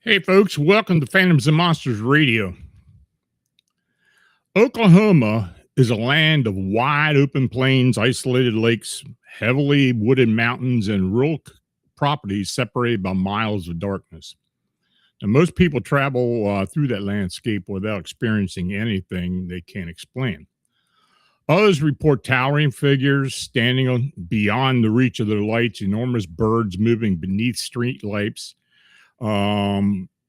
Hey, folks, welcome to Phantoms and Monsters Radio. Oklahoma is a land of wide open plains, isolated lakes, heavily wooded mountains, and rural properties separated by miles of darkness. Now, most people travel through that landscape without experiencing anything they can't explain. Others report towering figures standing beyond the reach of their lights, enormous birds moving beneath street lights,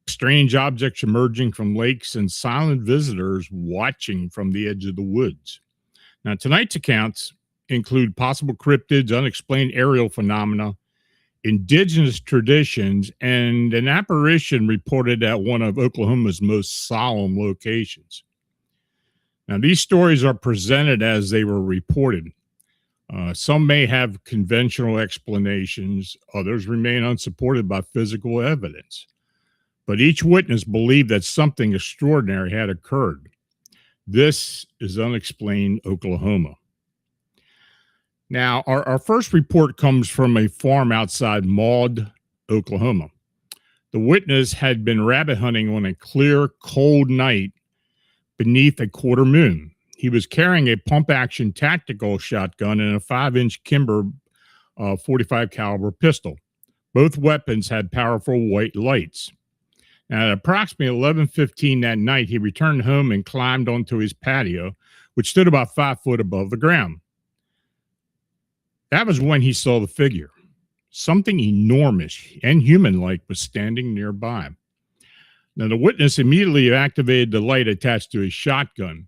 strange objects emerging from lakes, and silent visitors watching from the edge of the woods. Now, tonight's accounts include possible cryptids, unexplained aerial phenomena, indigenous traditions, and an apparition reported at one of Oklahoma's most solemn locations. Now, these stories are presented as they were reported. Some may have conventional explanations, others remain unsupported by physical evidence. But each witness believed that something extraordinary had occurred. This is Unexplained Oklahoma. Now, our first report comes from a farm outside Maud, Oklahoma. The witness had been rabbit hunting on a clear, cold night beneath a quarter moon. He was carrying a pump-action tactical shotgun and a 5-inch Kimber 45 caliber pistol. Both weapons had powerful white lights. Now, at approximately 11:15 that night, he returned home and climbed onto his patio, which stood about 5 foot above the ground. That was when he saw the figure. Something enormous and human-like was standing nearby. Now, the witness immediately activated the light attached to his shotgun.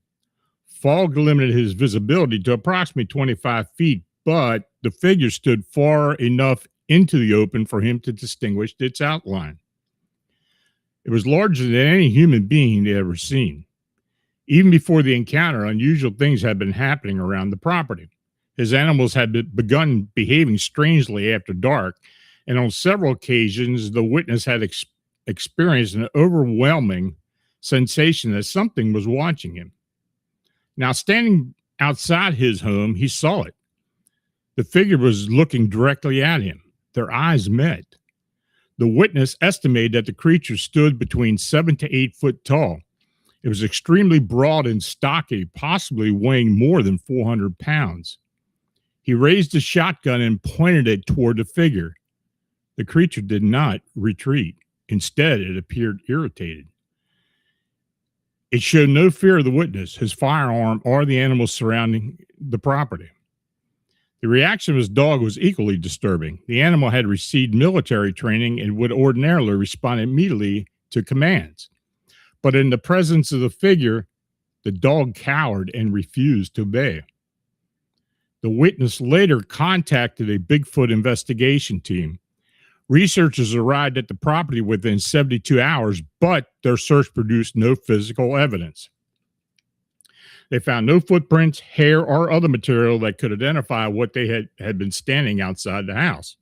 Fog limited his visibility to approximately 25 feet, but the figure stood far enough into the open for him to distinguish its outline. It was larger than any human being he'd ever seen. Even before the encounter, unusual things had been happening around the property. His animals had begun behaving strangely after dark, and on several occasions, the witness had experienced an overwhelming sensation that something was watching him. Now, standing outside his home, he saw it. The figure was looking directly at him. Their eyes met. The witness estimated that the creature stood between 7 to 8 foot tall. It was extremely broad and stocky, possibly weighing more than 400 pounds. He raised the shotgun and pointed it toward the figure. The creature did not retreat. Instead, it appeared irritated. It showed no fear of the witness, his firearm, or the animals surrounding the property. The reaction of his dog was equally disturbing. The animal had received military training and would ordinarily respond immediately to commands. But in the presence of the figure, the dog cowered and refused to obey. The witness later contacted a Bigfoot investigation team. Researchers arrived at the property within 72 hours, but their search produced no physical evidence. They found no footprints, hair, or other material that could identify what they had been standing outside the house.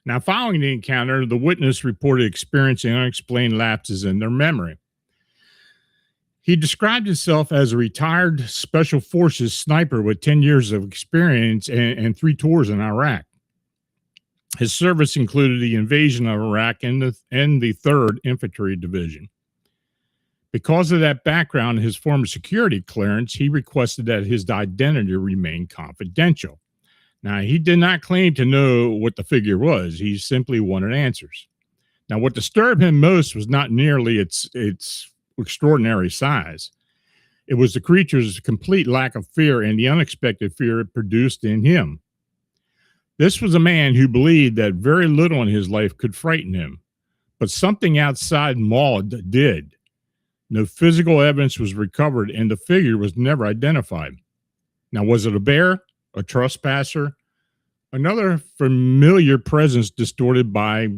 Now, following the encounter, the witness reported experiencing unexplained lapses in their memory. He described himself as a retired Special Forces sniper with 10 years of experience and 3 tours in Iraq. His service included the invasion of Iraq and the 3rd Infantry Division. Because of that background and his former security clearance, he requested that his identity remain confidential. Now, he did not claim to know what the figure was. He simply wanted answers. Now, what disturbed him most was not nearly its extraordinary size. It was the creature's complete lack of fear and the unexpected fear it produced in him. This was a man who believed that very little in his life could frighten him, but something outside Maud did. No physical evidence was recovered, and the figure was never identified. Now, was it a bear, a trespasser, another familiar presence distorted by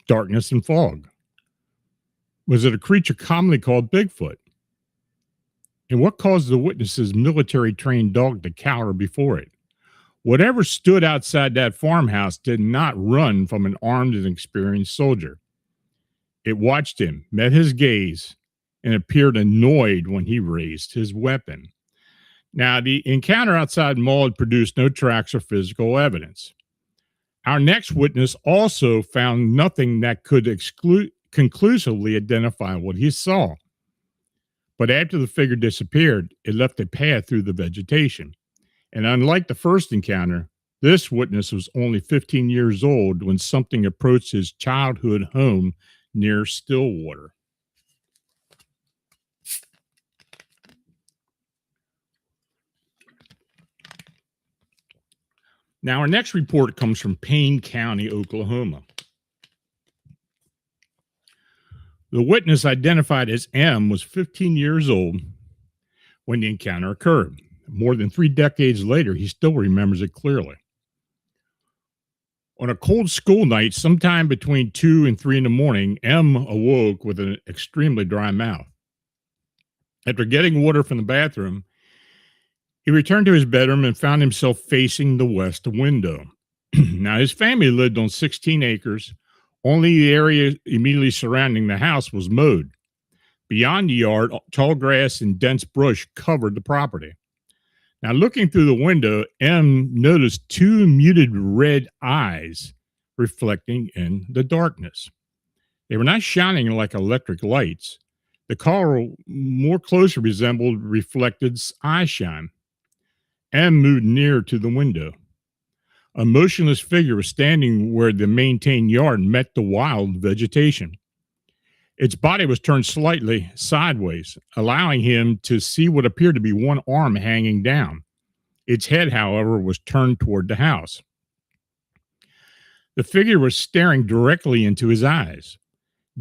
darkness and fog? Was it a creature commonly called Bigfoot? And what caused the witness's military-trained dog to cower before it? Whatever stood outside that farmhouse did not run from an armed and experienced soldier. It watched him, met his gaze, and appeared annoyed when he raised his weapon. Now, the encounter outside Maud produced no tracks or physical evidence. Our next witness also found nothing that could conclusively identify what he saw. But after the figure disappeared, it left a path through the vegetation. And unlike the first encounter, this witness was only 15 years old when something approached his childhood home near Stillwater. Now, our next report comes from Payne County, Oklahoma. The witness, identified as M, was 15 years old when the encounter occurred. More than 3 decades later, he still remembers it clearly. On a cold school night, sometime between 2 and 3 in the morning, M awoke with an extremely dry mouth. After getting water from the bathroom, he returned to his bedroom and found himself facing the west window. Now, his family lived on 16 acres. Only the area immediately surrounding the house was mowed. Beyond the yard, tall grass and dense brush covered the property. Now, looking through the window, M noticed 2 muted red eyes reflecting in the darkness. They were not shining like electric lights. The color more closely resembled reflected eye shine. M moved near to the window. A motionless figure was standing where the maintained yard met the wild vegetation. Its body was turned slightly sideways, allowing him to see what appeared to be one arm hanging down. Its head, however, was turned toward the house. The figure was staring directly into his eyes.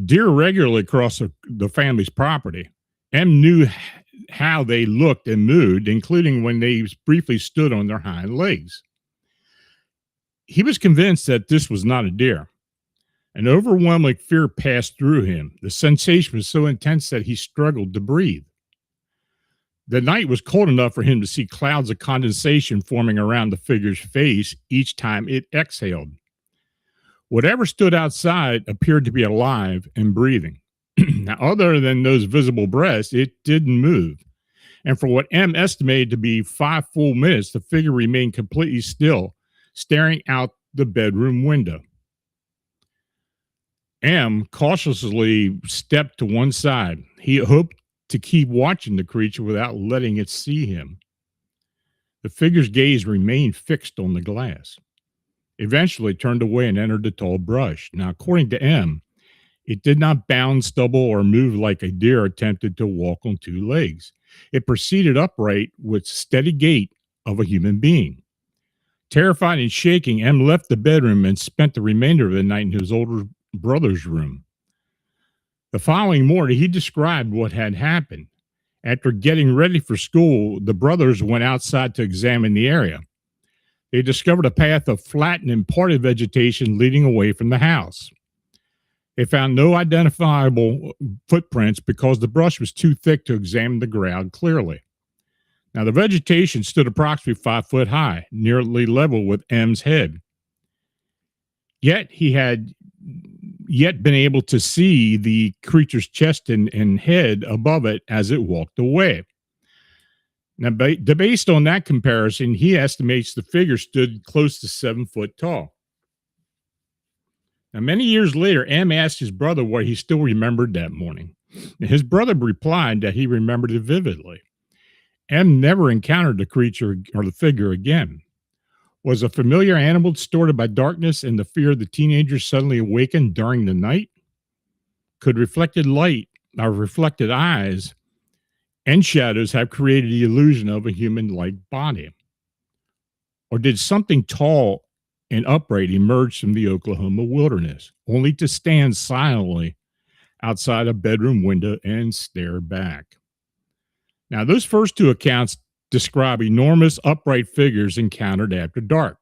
Deer regularly crossed the family's property. M knew how they looked and moved, including when they briefly stood on their hind legs. He was convinced that this was not a deer. An overwhelming fear passed through him. The sensation was so intense that he struggled to breathe. The night was cold enough for him to see clouds of condensation forming around the figure's face each time it exhaled. Whatever stood outside appeared to be alive and breathing. Now, other than those visible breaths, it didn't move. And for what M estimated to be 5 full minutes, the figure remained completely still, staring out the bedroom window. M cautiously stepped to one side. He hoped to keep watching the creature without letting it see him. The figure's gaze remained fixed on the glass. Eventually turned away and entered the tall brush. Now, according to M, it did not bound stubble or move like a deer attempted to walk on 2 legs. It proceeded upright with steady gait of a human being. Terrified and shaking, M left the bedroom and spent the remainder of the night in his older brother's room. The following morning, he described what had happened. After getting ready for school, the brothers went outside to examine the area. They discovered a path of flattened and parted vegetation leading away from the house. They found no identifiable footprints because the brush was too thick to examine the ground clearly. Now, the vegetation stood approximately 5 foot high, nearly level with M's head. Yet he had been able to see the creature's chest and head above it as it walked away. Now, based on that comparison, he estimates the figure stood close to 7 foot tall. Now, many years later, M asked his brother what he still remembered that morning. His brother replied that he remembered it vividly. M never encountered the creature or the figure again. Was a familiar animal distorted by darkness and the fear of the teenager suddenly awakened during the night? Could reflected light or reflected eyes and shadows have created the illusion of a human-like body? Or did something tall and upright emerge from the Oklahoma wilderness, only to stand silently outside a bedroom window and stare back? Now, those first two accounts describe enormous upright figures encountered after dark.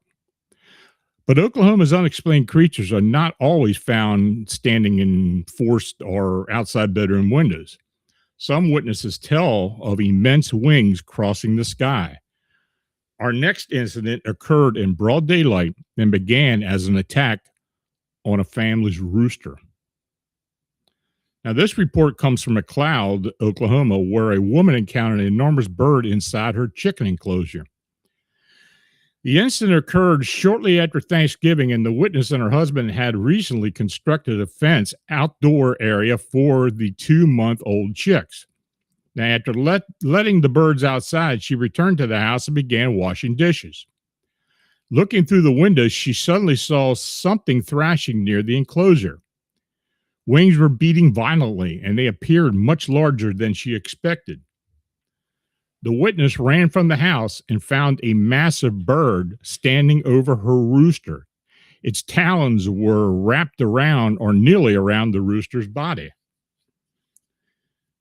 But Oklahoma's unexplained creatures are not always found standing in forced or outside bedroom windows. Some witnesses tell of immense wings crossing the sky. Our next incident occurred in broad daylight and began as an attack on a family's rooster. Now, this report comes from McLeod, Oklahoma, where a woman encountered an enormous bird inside her chicken enclosure. The incident occurred shortly after Thanksgiving, and the witness and her husband had recently constructed a fence outdoor area for the 2-month-old chicks. Now, after letting the birds outside, she returned to the house and began washing dishes. Looking through the window, she suddenly saw something thrashing near the enclosure. Wings were beating violently, and they appeared much larger than she expected. The witness ran from the house and found a massive bird standing over her rooster. Its talons were wrapped around or nearly around the rooster's body.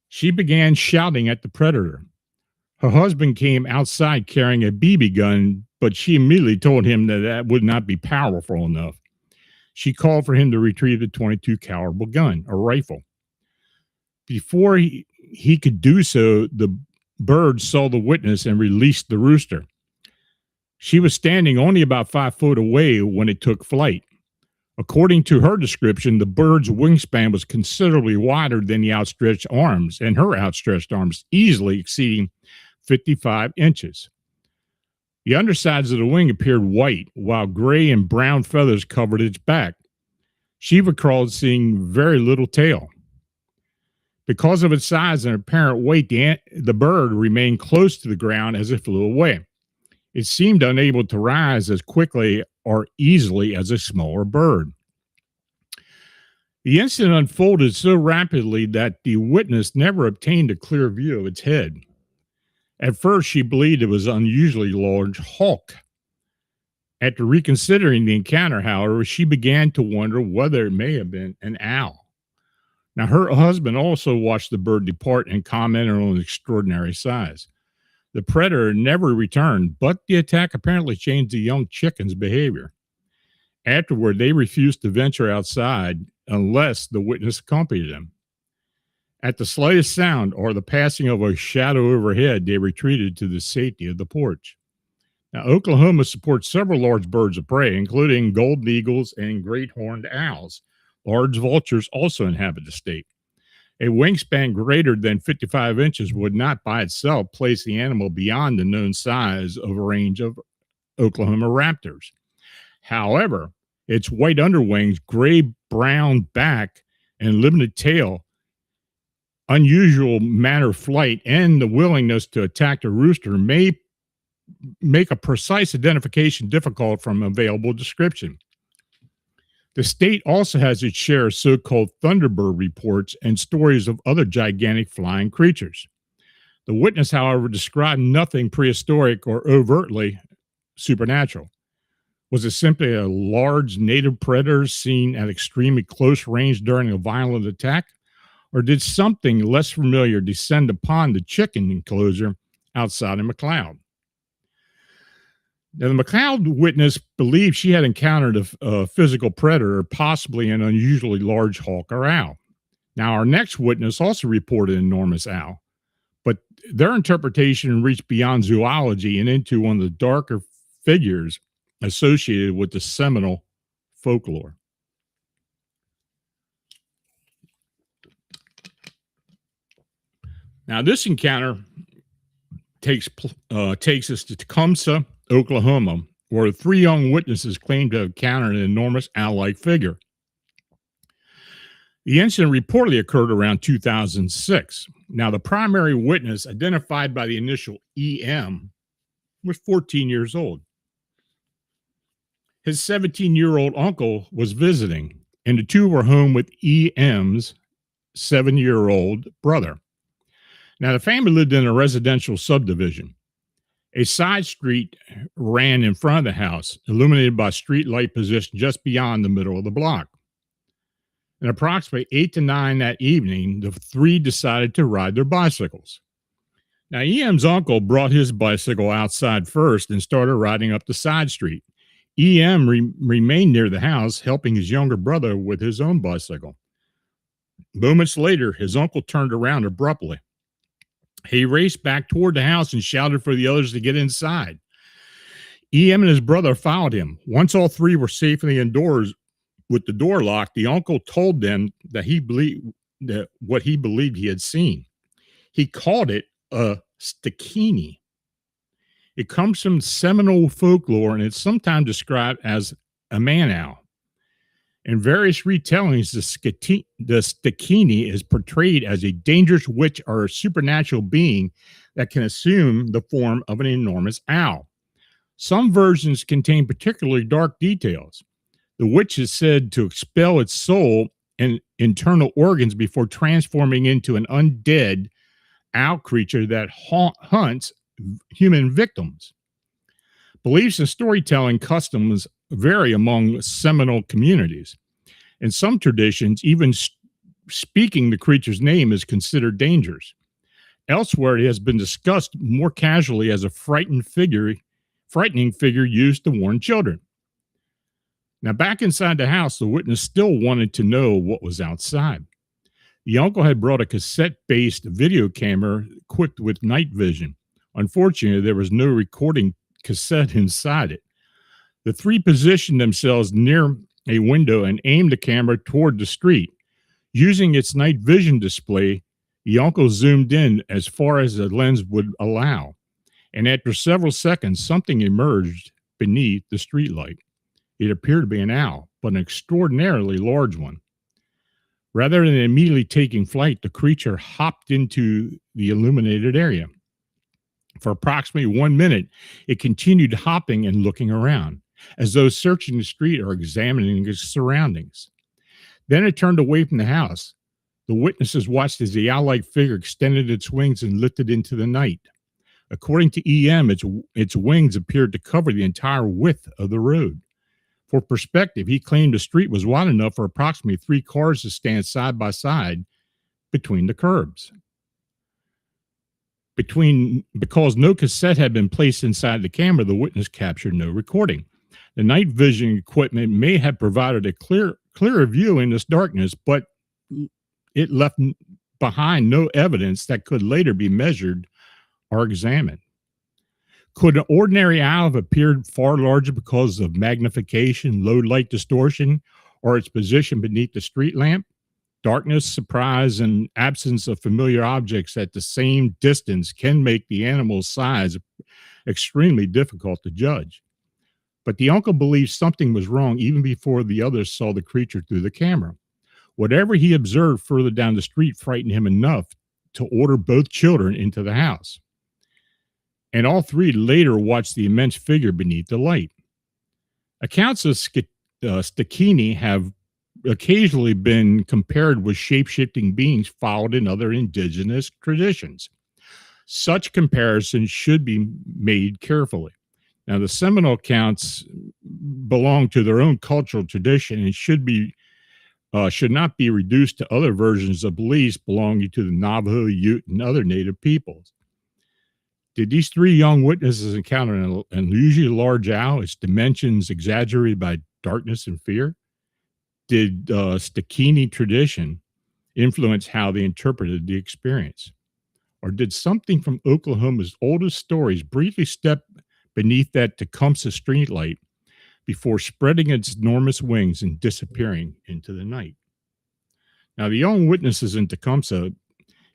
She began shouting at the predator. Her husband came outside carrying a BB gun, but she immediately told him that would not be powerful enough. She called for him to retrieve the .22 caliber gun, a rifle. Before he could do so, the bird saw the witness and released the rooster. She was standing only about 5 foot away when it took flight. According to her description, the bird's wingspan was considerably wider than the outstretched arms, and her outstretched arms easily exceeding 55 inches. The undersides of the wing appeared white, while gray and brown feathers covered its back. She recalled seeing very little tail. Because of its size and apparent weight, the bird remained close to the ground as it flew away. It seemed unable to rise as quickly or easily as a smaller bird. The incident unfolded so rapidly that the witness never obtained a clear view of its head. At first, she believed it was an unusually large hawk. After reconsidering the encounter, however, she began to wonder whether it may have been an owl. Now, her husband also watched the bird depart and commented on its extraordinary size. The predator never returned, but the attack apparently changed the young chicken's behavior. Afterward, they refused to venture outside unless the witness accompanied them. At the slightest sound or the passing of a shadow overhead, they retreated to the safety of the porch. Now, Oklahoma supports several large birds of prey, including golden eagles and great horned owls. Large vultures also inhabit the state. A wingspan greater than 55 inches would not by itself place the animal beyond the known size of a range of Oklahoma raptors. However, its white underwings, gray-brown back, and limited tail, unusual manner of flight, and the willingness to attack the rooster may make a precise identification difficult from available description. The state also has its share of so-called Thunderbird reports and stories of other gigantic flying creatures. The witness, however, described nothing prehistoric or overtly supernatural. Was it simply a large native predator seen at extremely close range during a violent attack? Or did something less familiar descend upon the chicken enclosure outside of McLeod? Now, the McLeod witness believed she had encountered a physical predator, possibly an unusually large hawk or owl. Now, our next witness also reported an enormous owl, but their interpretation reached beyond zoology and into one of the darker figures associated with the Seminole folklore. Now, this encounter takes us to Tecumseh, Oklahoma, where 3 young witnesses claim to have encountered an enormous owl-like figure. The incident reportedly occurred around 2006. Now, the primary witness, identified by the initial EM, was 14 years old. His 17-year-old uncle was visiting, and the two were home with EM's 7-year-old brother. Now, the family lived in a residential subdivision. A side street ran in front of the house, illuminated by street light positioned just beyond the middle of the block. And approximately 8 to 9 that evening, the 3 decided to ride their bicycles. Now, EM's uncle brought his bicycle outside first and started riding up the side street. EM remained near the house, helping his younger brother with his own bicycle. Moments later, his uncle turned around abruptly. He raced back toward the house and shouted for the others to get inside. EM and his brother followed him. Once all 3 were safely indoors with the door locked, the uncle told them that what he believed he had seen. He called it a stikini. It comes from Seminole folklore, and it's sometimes described as a man owl. In various retellings, the stikini is portrayed as a dangerous witch or a supernatural being that can assume the form of an enormous owl. Some versions contain particularly dark details. The witch is said to expel its soul and internal organs before transforming into an undead owl creature that hunts human victims. Beliefs and storytelling customs vary among Seminole communities. In some traditions, even speaking the creature's name is considered dangerous. Elsewhere, it has been discussed more casually as a frightening figure used to warn children. Now, back inside the house, the witness still wanted to know what was outside. The uncle had brought a cassette-based video camera equipped with night vision. Unfortunately, there was no recording cassette inside it. The 3 positioned themselves near a window and aimed the camera toward the street. Using its night vision display, the uncle zoomed in as far as the lens would allow, and after several seconds, something emerged beneath the streetlight. It appeared to be an owl, but an extraordinarily large one. Rather than immediately taking flight, the creature hopped into the illuminated area. For approximately 1 minute, it continued hopping and looking around, as though searching the street or examining its surroundings. Then it turned away from the house. The witnesses watched as the owl-like figure extended its wings and lifted into the night. According to EM, its wings appeared to cover the entire width of the road. For perspective, he claimed the street was wide enough for approximately 3 cars to stand side by side between the curbs. Because no cassette had been placed inside the camera, the witness captured no recording. The night vision equipment may have provided a clearer view in this darkness, but it left behind no evidence that could later be measured or examined. Could an ordinary owl have appeared far larger because of magnification, low light distortion, or its position beneath the street lamp? Darkness, surprise, and absence of familiar objects at the same distance can make the animal's size extremely difficult to judge. But the uncle believed something was wrong even before the others saw the creature through the camera. Whatever he observed further down the street frightened him enough to order both children into the house. And all 3 later watched the immense figure beneath the light. Accounts of stikini have occasionally been compared with shape-shifting beings followed in other indigenous traditions. Such comparisons should be made carefully. Now, the Seminole accounts belong to their own cultural tradition and should not be reduced to other versions of beliefs belonging to the Navajo, Ute, and other native peoples. Did these three young witnesses encounter an unusually large owl, its dimensions exaggerated by darkness and fear? Did Stikini tradition influence how they interpreted the experience? Or did something from Oklahoma's oldest stories briefly step beneath that Tecumseh streetlight before spreading its enormous wings and disappearing into the night? Now, the young witnesses in Tecumseh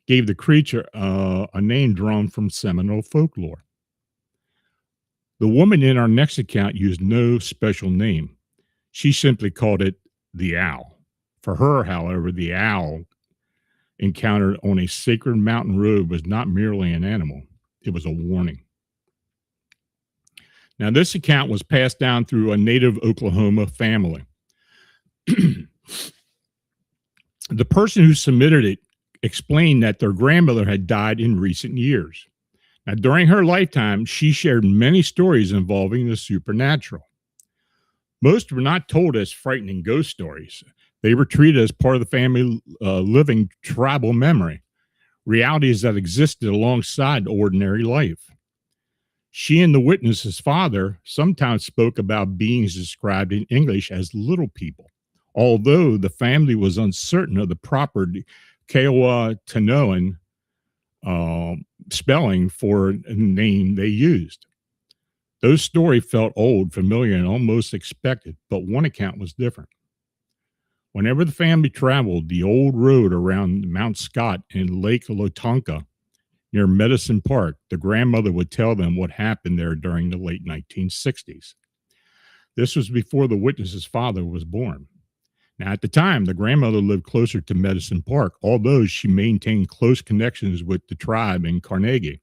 gave the creature a name drawn from Seminole folklore. The woman in our next account used no special name. She simply called it the owl. For her, however, the owl encountered on a sacred mountain road was not merely an animal, it was a warning. Now, this account was passed down through a native Oklahoma family. The person who submitted it explained that their grandmother had died in recent years. Now, during her lifetime, she shared many stories involving the supernatural. Most were not told as frightening ghost stories. They were treated as part of the family living tribal memory, realities that existed alongside ordinary life. She and the witness's father sometimes spoke about beings described in English as little people, although the family was uncertain of the proper Kiowa-Tanoan spelling for a name they used. Those stories felt old, familiar, and almost expected, but one account was different. Whenever the family traveled the old road around Mount Scott and Lake Lotonka near Medicine Park, the grandmother would tell them what happened there during the late 1960s. This was before the witness's father was born. Now, at the time, the grandmother lived closer to Medicine Park, although she maintained close connections with the tribe in Carnegie.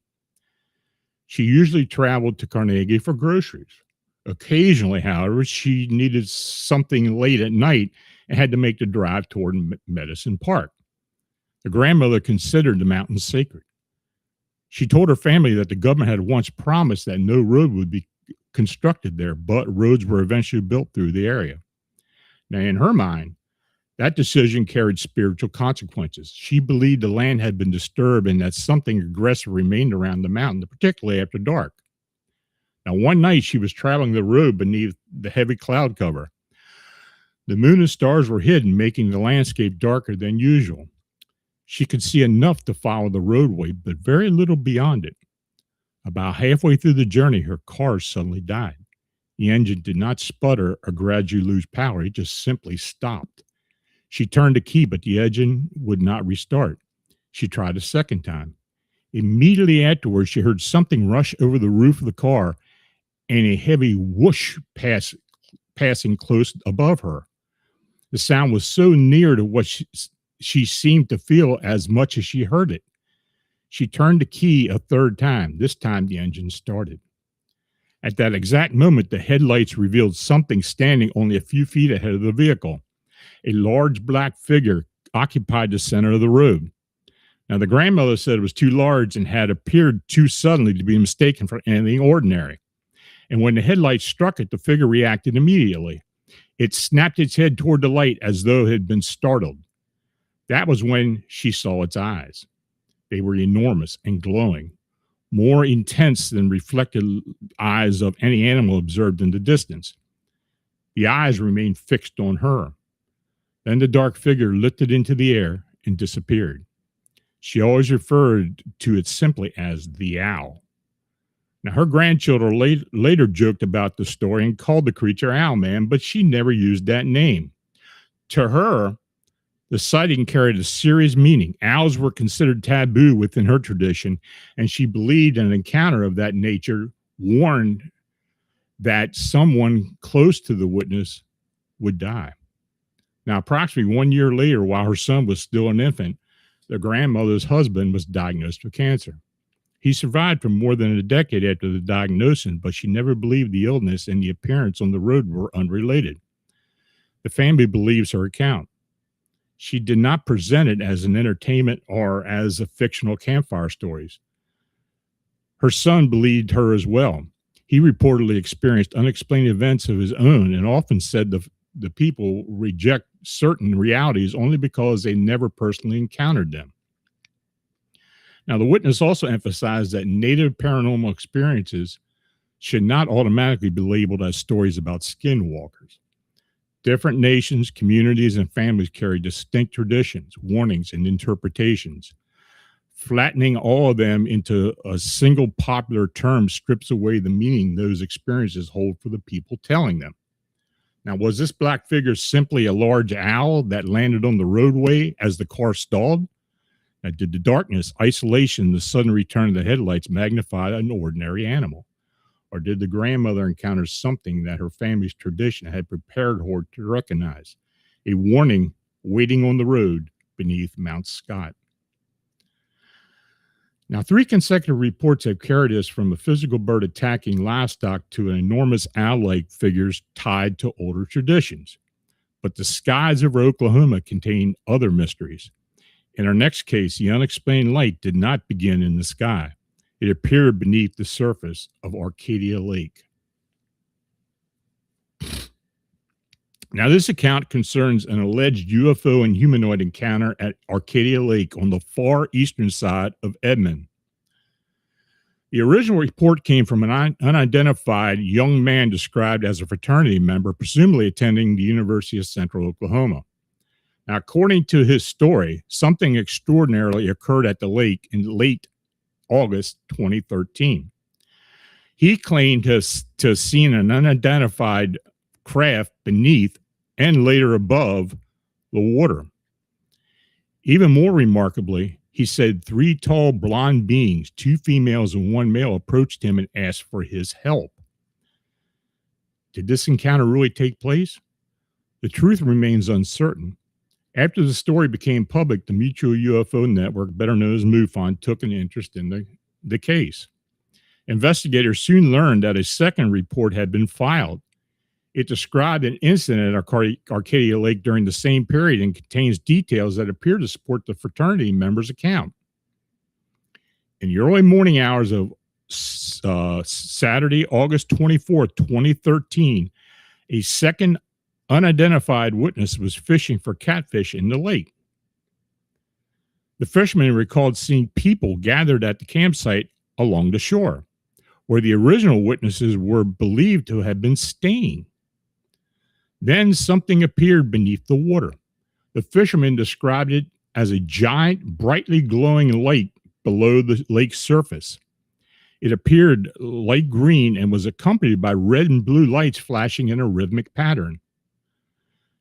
She usually traveled to Carnegie for groceries. Occasionally, however, she needed something late at night and had to make the drive toward Medicine Park. The grandmother considered the mountain sacred. She told her family that the government had once promised that no road would be constructed there, but roads were eventually built through the area. Now, in her mind, that decision carried spiritual consequences. She believed the land had been disturbed and that something aggressive remained around the mountain, particularly after dark. Now, one night she was traveling the road beneath the heavy cloud cover. The moon and stars were hidden, making the landscape darker than usual. She could see enough to follow the roadway, but very little beyond it. About halfway through the journey, her car suddenly died. The engine did not sputter or gradually lose power. It just simply stopped. She turned the key, but the engine would not restart. She tried a second time. Immediately afterwards, she heard something rush over the roof of the car and a heavy whoosh passing close above her. The sound was so near to what she seemed to feel as much as she heard it. She turned the key a third time. This time, the engine started. At that exact moment, the headlights revealed something standing only a few feet ahead of the vehicle. A large black figure occupied the center of the road. Now, the grandmother said it was too large and had appeared too suddenly to be mistaken for anything ordinary. And when the headlights struck it, the figure reacted immediately. It snapped its head toward the light as though it had been startled. That was when she saw its eyes. They were enormous and glowing, more intense than reflected eyes of any animal observed in the distance. The eyes remained fixed on her. Then the dark figure lifted into the air and disappeared. She always referred to it simply as the owl. Now, her grandchildren later joked about the story and called the creature Owlman, but she never used that name. To her, the sighting carried a serious meaning. Owls were considered taboo within her tradition, and she believed an encounter of that nature warned that someone close to the witness would die. Now, approximately 1 year later, while her son was still an infant, the grandmother's husband was diagnosed with cancer. He survived for more than a decade after the diagnosis, but she never believed the illness and the appearance on the road were unrelated. The family believes her account. She did not present it as an entertainment or as a fictional campfire stories. Her son believed her as well. He reportedly experienced unexplained events of his own and often said the people reject certain realities only because they never personally encountered them. Now, the witness also emphasized that native paranormal experiences should not automatically be labeled as stories about skinwalkers. Different nations, communities, and families carry distinct traditions, warnings, and interpretations. Flattening all of them into a single popular term strips away the meaning those experiences hold for the people telling them. Now, was this black figure simply a large owl that landed on the roadway as the car stalled? Now, did the darkness, isolation, the sudden return of the headlights magnify an ordinary animal? Or did the grandmother encounter something that her family's tradition had prepared her to recognize? A warning waiting on the road beneath Mount Scott. Now, 3 consecutive reports have carried us from a physical bird attacking livestock to an enormous owl-like figures tied to older traditions. But the skies over Oklahoma contain other mysteries. In our next case, the unexplained light did not begin in the sky. It appeared beneath the surface of Arcadia Lake. Now, this account concerns an alleged UFO and humanoid encounter at Arcadia Lake on the far eastern side of Edmond. The original report came from an unidentified young man described as a fraternity member, presumably attending the University of Central Oklahoma. Now, according to his story, something extraordinary occurred at the lake in late August 2013. He claimed to have seen an unidentified craft beneath and later above the water. Even more remarkably, he said 3 tall blonde beings, 2 females and 1 male, approached him and asked for his help. Did this encounter really take place? The truth remains uncertain. After the story became public, the Mutual UFO Network, better known as MUFON, took an interest in the case. Investigators soon learned that a second report had been filed. It described an incident at Arcadia Lake during the same period and contains details that appear to support the fraternity member's account. In the early morning hours of Saturday, August 24th, 2013, a second unidentified witness was fishing for catfish in the lake. The fisherman recalled seeing people gathered at the campsite along the shore, where the original witnesses were believed to have been staying. Then something appeared beneath the water. The fisherman described it as a giant, brightly glowing light below the lake's surface. It appeared light green and was accompanied by red and blue lights flashing in a rhythmic pattern.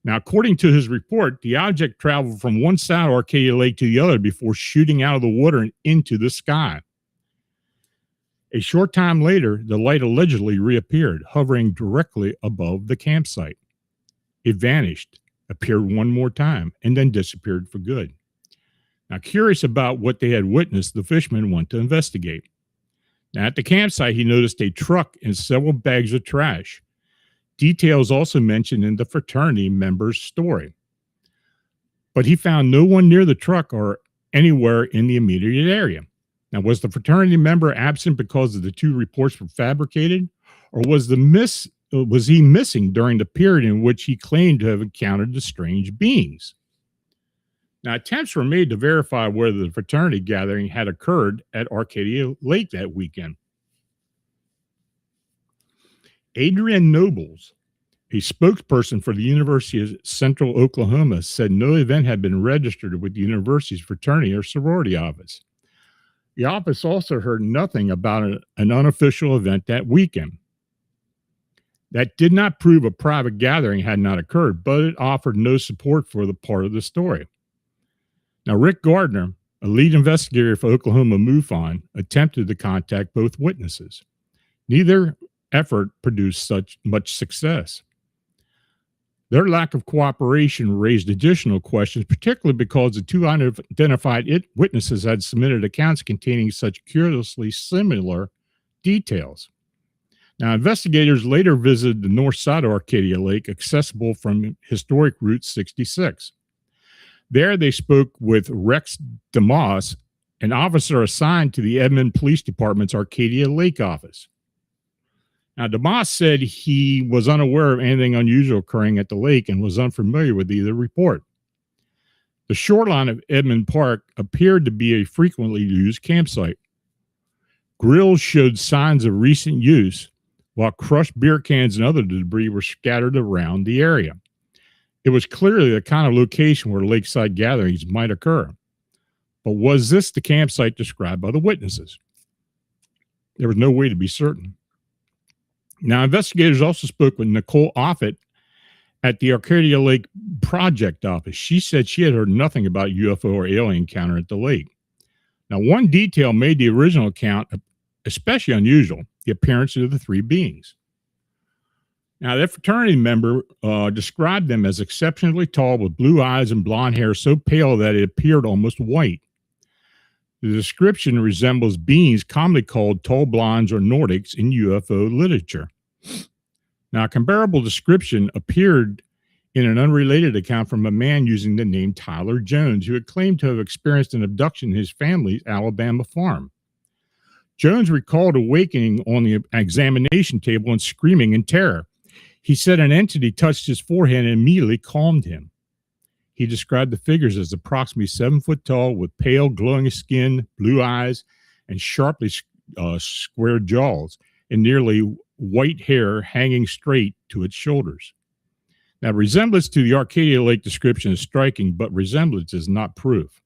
Now, according to his report, the object traveled from one side of Arcadia Lake to the other before shooting out of the water and into the sky. A short time later, the light allegedly reappeared, hovering directly above the campsite. It vanished, appeared one more time, and then disappeared for good. Now, curious about what they had witnessed, the fisherman went to investigate. Now, at the campsite, he noticed a truck and several bags of trash. Details also mentioned in the fraternity member's story. But he found no one near the truck or anywhere in the immediate area. Now, was the fraternity member absent because of the 2 reports were fabricated, or was he missing during the period in which he claimed to have encountered the strange beings? Now, attempts were made to verify whether the fraternity gathering had occurred at Arcadia Lake that weekend. Adrian Nobles, a spokesperson for the University of Central Oklahoma, said no event had been registered with the university's fraternity or sorority office. The office also heard nothing about an unofficial event that weekend. That did not prove a private gathering had not occurred, but it offered no support for the part of the story. Now, Rick Gardner, a lead investigator for Oklahoma MUFON, attempted to contact both witnesses. Neither effort produced such much success. Their lack of cooperation raised additional questions, particularly because the 2 unidentified witnesses had submitted accounts containing such curiously similar details. Now, investigators later visited the north side of Arcadia Lake, accessible from historic Route 66. There, they spoke with Rex DeMoss, an officer assigned to the Edmond Police Department's Arcadia Lake office. Now, DeMoss said he was unaware of anything unusual occurring at the lake and was unfamiliar with either report. The shoreline of Edmond Park appeared to be a frequently used campsite. Grills showed signs of recent use, while crushed beer cans and other debris were scattered around the area. It was clearly the kind of location where lakeside gatherings might occur. But was this the campsite described by the witnesses? There was no way to be certain. Now, investigators also spoke with Nicole Offit at the Arcadia Lake Project Office. She said she had heard nothing about UFO or alien encounter at the lake. Now, one detail made the original account especially unusual: the appearance of the three beings. Now, that fraternity member described them as exceptionally tall with blue eyes and blonde hair so pale that it appeared almost white. The description resembles beings commonly called tall blondes or Nordics in UFO literature. Now, a comparable description appeared in an unrelated account from a man using the name Tyler Jones, who had claimed to have experienced an abduction in his family's Alabama farm. Jones recalled awakening on the examination table and screaming in terror. He said an entity touched his forehead and immediately calmed him. He described the figures as approximately 7 foot tall with pale, glowing skin, blue eyes, and sharply squared jaws, and nearly white hair hanging straight to its shoulders. Now, resemblance to the Arcadia Lake description is striking, but resemblance is not proof.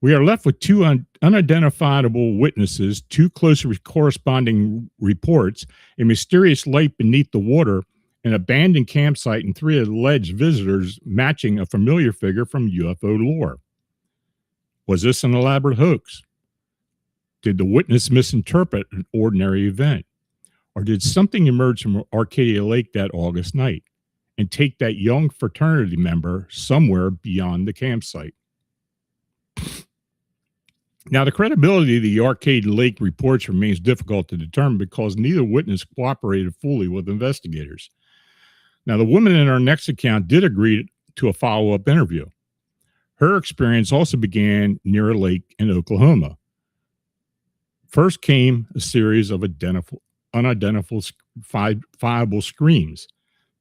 We are left with two unidentifiable witnesses, two closely corresponding reports, a mysterious light beneath the water, an abandoned campsite, and three alleged visitors matching a familiar figure from UFO lore. Was this an elaborate hoax? Did the witness misinterpret an ordinary event? Or did something emerge from Arcadia Lake that August night and take that young fraternity member somewhere beyond the campsite? Now, the credibility of the Arcadia Lake reports remains difficult to determine because neither witness cooperated fully with investigators. Now, the woman in our next account did agree to a follow-up interview. Her experience also began near a lake in Oklahoma. First came a series of unidentifiable screams.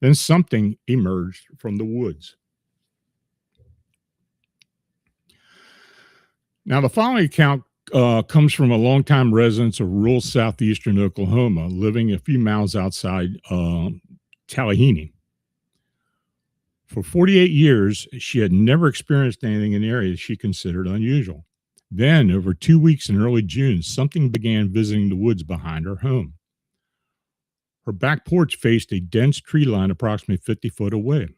Then something emerged from the woods. Now, the following account comes from a longtime resident of rural southeastern Oklahoma, living a few miles outside Tallahassee. For 48 years, she had never experienced anything in the area she considered unusual. Then, over 2 weeks in early June, something began visiting the woods behind her home. Her back porch faced a dense tree line approximately 50 foot away.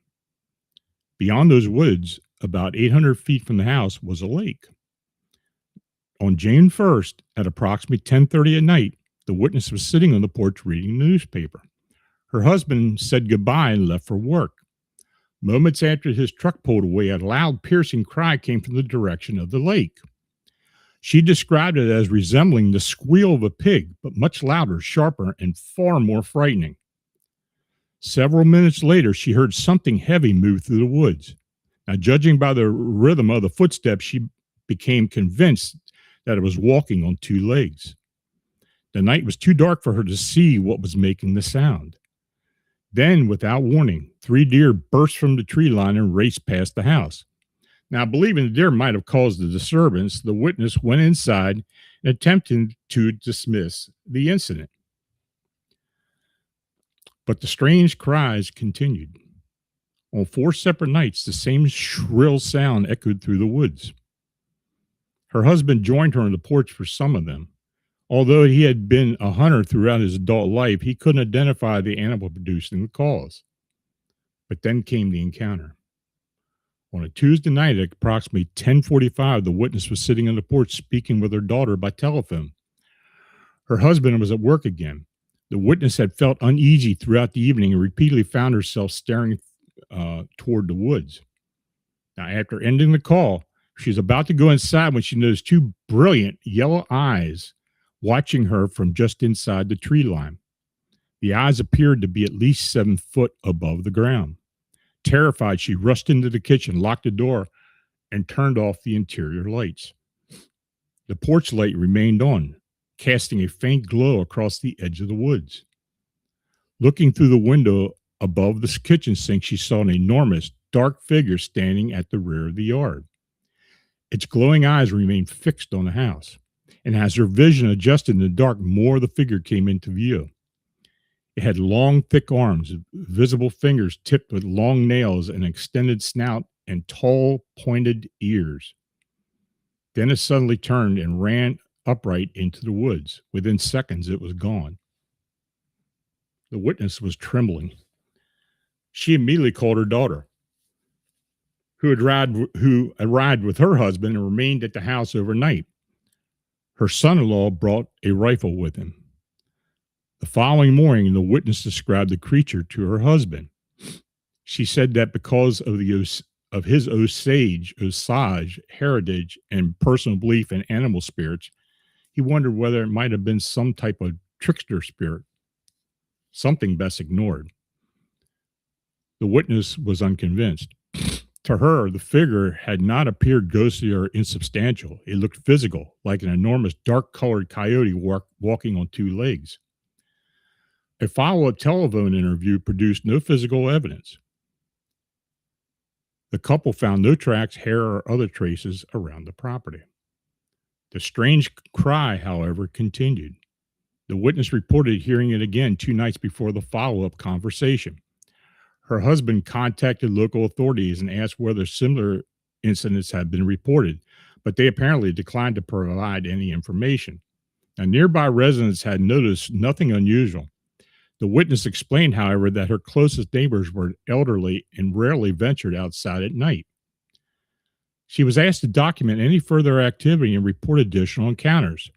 Beyond those woods, about 800 feet from the house, was a lake. On June 1st, at approximately 10:30 at night, the witness was sitting on the porch reading the newspaper. Her husband said goodbye and left for work. Moments after his truck pulled away, a loud, piercing cry came from the direction of the lake. She described it as resembling the squeal of a pig, but much louder, sharper, and far more frightening. Several minutes later, she heard something heavy move through the woods. Now, judging by the rhythm of the footsteps, she became convinced that it was walking on two legs. The night was too dark for her to see what was making the sound. Then, without warning, 3 deer burst from the tree line and raced past the house. Now, believing the deer might have caused the disturbance, the witness went inside and attempted to dismiss the incident. But the strange cries continued. On 4 separate nights, the same shrill sound echoed through the woods. Her husband joined her on the porch for some of them. Although he had been a hunter throughout his adult life, he couldn't identify the animal producing the calls. But then came the encounter. On a Tuesday night at approximately 10:45, the witness was sitting on the porch speaking with her daughter by telephone. Her husband was at work again. The witness had felt uneasy throughout the evening and repeatedly found herself staring toward the woods. Now, after ending the call, she was about to go inside when she noticed 2 brilliant yellow eyes watching her from just inside the tree line. The eyes appeared to be at least 7 foot above the ground. Terrified, she rushed into the kitchen, locked the door, and turned off the interior lights. The porch light remained on, casting a faint glow across the edge of the woods. Looking through the window above the kitchen sink, she saw an enormous, dark figure standing at the rear of the yard. Its glowing eyes remained fixed on the house, and as her vision adjusted in the dark, more of the figure came into view. It had long, thick arms, visible fingers tipped with long nails, an extended snout, and tall, pointed ears. Then it suddenly turned and ran upright into the woods. Within seconds, it was gone. The witness was trembling. She immediately called her daughter, who arrived with her husband and remained at the house overnight. Her son-in-law brought a rifle with him. The following morning, the witness described the creature to her husband. She said that because of his Osage heritage and personal belief in animal spirits, he wondered whether it might have been some type of trickster spirit, something best ignored. The witness was unconvinced. To her, the figure had not appeared ghostly or insubstantial. It looked physical, like an enormous dark-colored coyote walking on two legs. A follow-up telephone interview produced no physical evidence. The couple found no tracks, hair, or other traces around the property. The strange cry, however, continued. The witness reported hearing it again 2 nights before the follow-up conversation. Her husband contacted local authorities and asked whether similar incidents had been reported, but they apparently declined to provide any information. Now, nearby residents had noticed nothing unusual. The witness explained, however, that her closest neighbors were elderly and rarely ventured outside at night. She was asked to document any further activity and report additional encounters.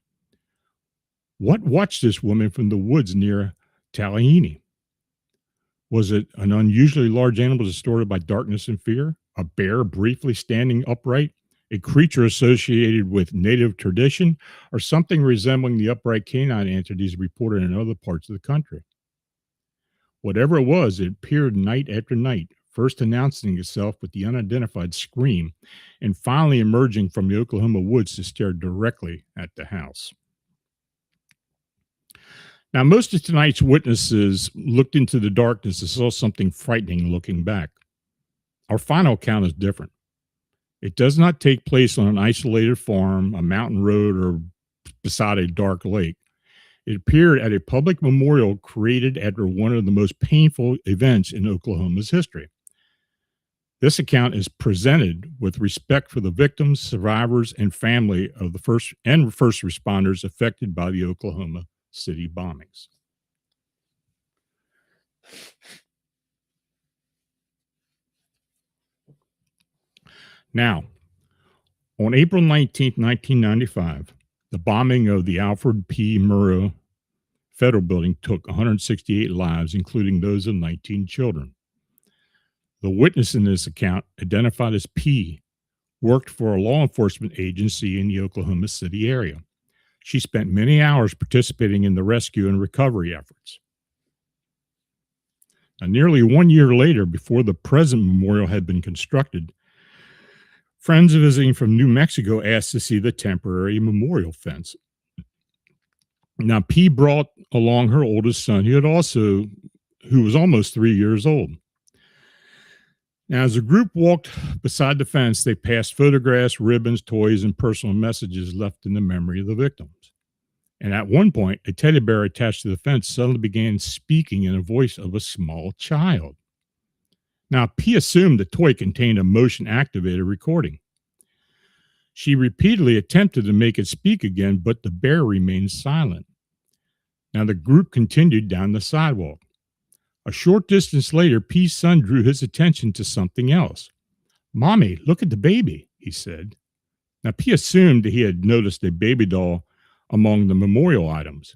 What watched this woman from the woods near Tallahassee? Was it an unusually large animal distorted by darkness and fear? A bear briefly standing upright? A creature associated with native tradition? Or something resembling the upright canine entities reported in other parts of the country? Whatever it was, it appeared night after night, first announcing itself with the unidentified scream, and finally emerging from the Oklahoma woods to stare directly at the house. Now, most of tonight's witnesses looked into the darkness and saw something frightening looking back. Our final account is different. It does not take place on an isolated farm, a mountain road, or beside a dark lake. It appeared at a public memorial created after one of the most painful events in Oklahoma's history. This account is presented with respect for the victims, survivors, and family of the first responders affected by the Oklahoma City bombings. Now, on April 19, 1995, the bombing of the Alfred P. Murrah Federal Building took 168 lives, including those of 19 children. The witness in this account, identified as P, worked for a law enforcement agency in the Oklahoma City area. She spent many hours participating in the rescue and recovery efforts. Now, nearly 1 year later, before the present memorial had been constructed, friends visiting from New Mexico asked to see the temporary memorial fence. Now, P brought along her oldest son, who was almost 3 years old. Now, as the group walked beside the fence, they passed photographs, ribbons, toys, and personal messages left in the memory of the victims. And at one point, a teddy bear attached to the fence suddenly began speaking in a voice of a small child. Now, P assumed the toy contained a motion-activated recording. She repeatedly attempted to make it speak again, but the bear remained silent. Now, the group continued down the sidewalk. A short distance later, P's son drew his attention to something else. "Mommy, look at the baby," he said. Now, P assumed that he had noticed a baby doll among the memorial items,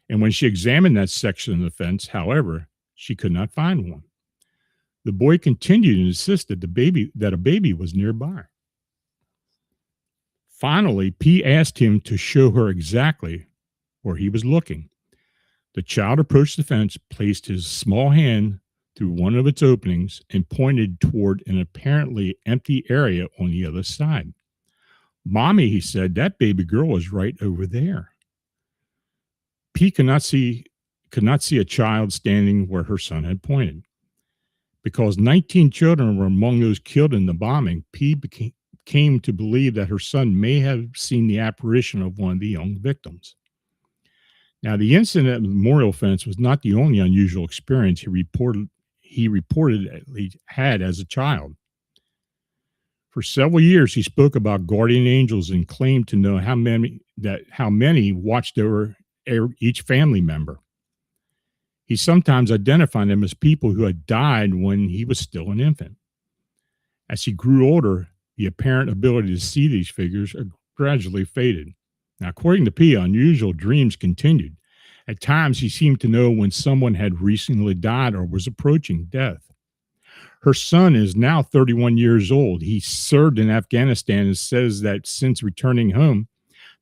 and when she examined that section of the fence, however, she could not find one. The boy continued to insist that a baby was nearby. Finally, P asked him to show her exactly where he was looking. The child approached the fence, placed his small hand through one of its openings, and pointed toward an apparently empty area on the other side. "Mommy," he said, "that baby girl is right over there." P could not see a child standing where her son had pointed. Because 19 children were among those killed in the bombing, came to believe that her son may have seen the apparition of one of the young victims. Now, the incident at the memorial fence was not the only unusual experience he reportedly had as a child. For several years, he spoke about guardian angels and claimed to know how many watched over each family member. He sometimes identified them as people who had died when he was still an infant. As he grew older, the apparent ability to see these figures gradually faded. Now, according to P, unusual dreams continued. At times, he seemed to know when someone had recently died or was approaching death. Her son is now 31 years old. He served in Afghanistan and says that since returning home,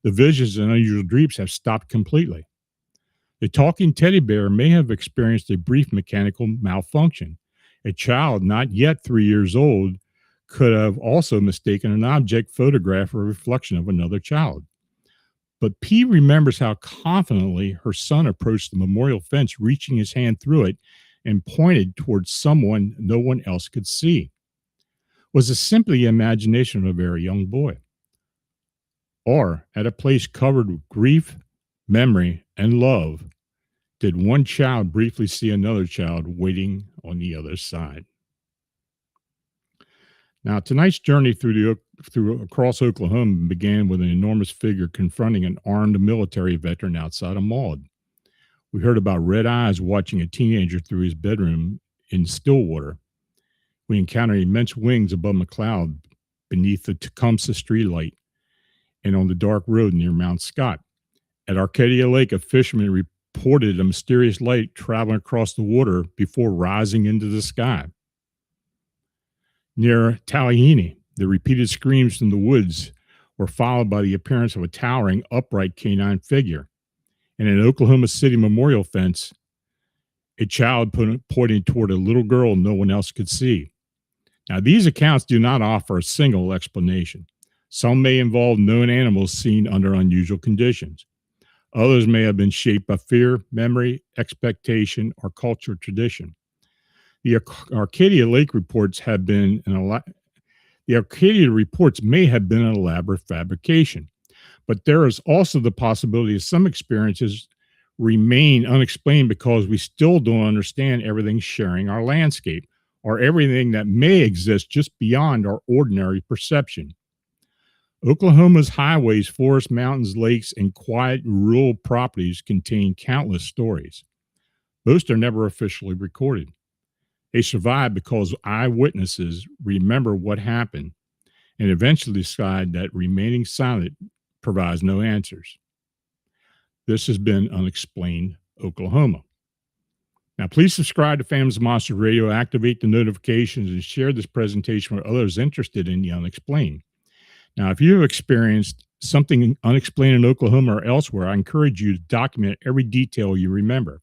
the visions and unusual dreams have stopped completely. The talking teddy bear may have experienced a brief mechanical malfunction. A child not yet 3 years old could have also mistaken an object photograph for a reflection of another child. But P remembers how confidently her son approached the memorial fence, reaching his hand through it and pointed towards someone no one else could see. Was it simply the imagination of a very young boy? Or at a place covered with grief, memory, and love, did one child briefly see another child waiting on the other side? Now, tonight's journey through across Oklahoma began with an enormous figure confronting an armed military veteran outside a mall. We heard about red eyes watching a teenager through his bedroom in Stillwater. We encountered immense wings above a cloud beneath the Tecumseh streetlight and on the dark road near Mount Scott. At Arcadia Lake, a fisherman reported a mysterious light traveling across the water before rising into the sky. Near Tallahassee, the repeated screams from the woods were followed by the appearance of a towering, upright canine figure. And in an Oklahoma City memorial fence, a child pointing toward a little girl no one else could see. Now, these accounts do not offer a single explanation. Some may involve known animals seen under unusual conditions. Others may have been shaped by fear, memory, expectation, or cultural tradition. The Arcadia Lake reports have been the Arcadia reports may have been an elaborate fabrication, but there is also the possibility that some experiences remain unexplained because we still don't understand everything sharing our landscape or everything that may exist just beyond our ordinary perception. Oklahoma's highways, forests, mountains, lakes, and quiet rural properties contain countless stories. Most are never officially recorded. They survive because eyewitnesses remember what happened and eventually decide that remaining silent provides no answers. This has been Unexplained Oklahoma. Now, please subscribe to Phantoms of Monsters Radio, activate the notifications, and share this presentation with others interested in the unexplained. Now, if you have experienced something unexplained in Oklahoma or elsewhere, I encourage you to document every detail you remember.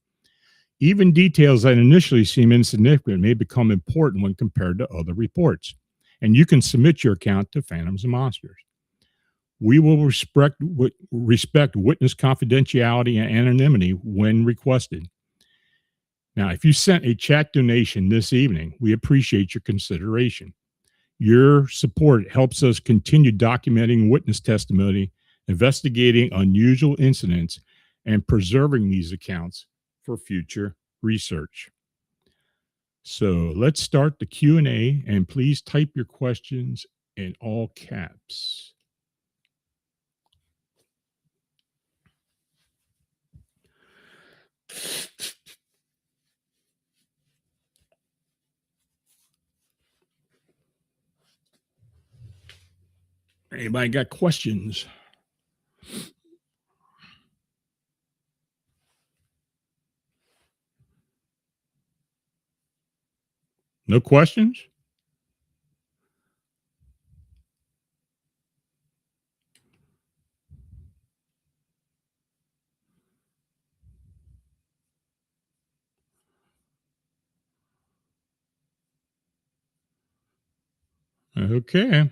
Even details that initially seem insignificant may become important when compared to other reports. And you can submit your account to Phantoms and Monsters. We will respect witness confidentiality and anonymity when requested. Now, if you sent a chat donation this evening, we appreciate your consideration. Your support helps us continue documenting witness testimony, investigating unusual incidents, and preserving these accounts for future research. So let's start the Q&A, and please type your questions in all caps. Anybody got questions? No questions? Okay.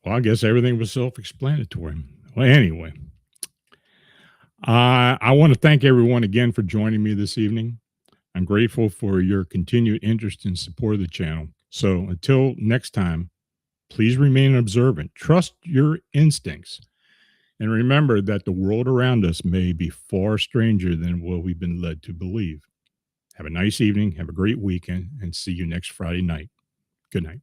Well, I guess everything was self-explanatory. Well, anyway, I want to thank everyone again for joining me this evening. I'm grateful for your continued interest and support of the channel. So until next time, please remain observant, trust your instincts, and remember that the world around us may be far stranger than what we've been led to believe. Have a nice evening, have a great weekend, and see you next Friday night. Good night.